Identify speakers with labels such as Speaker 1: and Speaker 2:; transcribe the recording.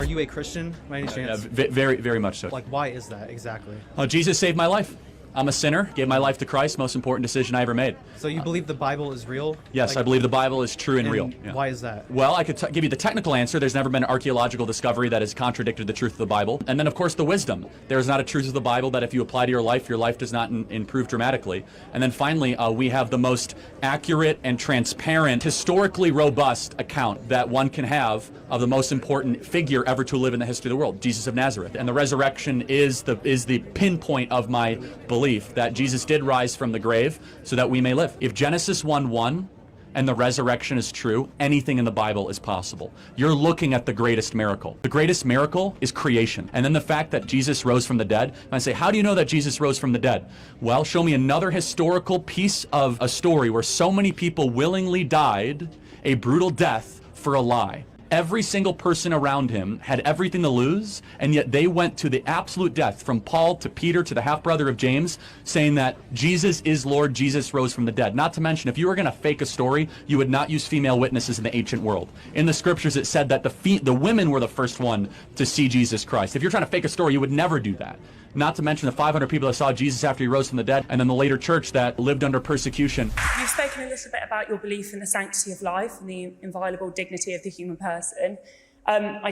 Speaker 1: Are you a Christian by any chance?
Speaker 2: Very, very much so.
Speaker 1: Like, why is that exactly?
Speaker 2: Jesus saved my life. I'm a sinner, gave my life to Christ, most important decision I ever made.
Speaker 1: So you believe the Bible is real?
Speaker 2: Yes, I believe the Bible is true and real. Yeah.
Speaker 1: Why is that?
Speaker 2: Well, I could give you the technical answer. There's never been an archaeological discovery that has contradicted the truth of the Bible. And then, of course, the wisdom. There is not a truth of the Bible that if you apply to your life does not improve dramatically. And then finally, we have the most accurate and transparent, historically robust account that one can have of the most important figure ever to live in the history of the world, Jesus of Nazareth. And the resurrection is the pinpoint of my belief that Jesus did rise from the grave so that we may live. If Genesis 1:1 and the resurrection is true, anything in the Bible is possible. You're looking at the greatest miracle. The greatest miracle is creation. And then the fact that Jesus rose from the dead. And I say, how do you know that Jesus rose from the dead? Well, show me another historical piece of a story where so many people willingly died a brutal death for a lie. Every single person around him had everything to lose, and yet they went to the absolute death, from Paul to Peter to the half-brother of James, saying that Jesus is Lord, Jesus rose from the dead. Not to mention, if you were going to fake a story, you would not use female witnesses in the ancient world. In the scriptures, it said that the women were the first one to see Jesus Christ. If you're trying to fake a story, you would never do that. Not to mention the 500 people that saw Jesus after he rose from the dead, and then the later church that lived under persecution.
Speaker 3: You've spoken a little bit about your belief in the sanctity of life and the inviolable dignity of the human person. I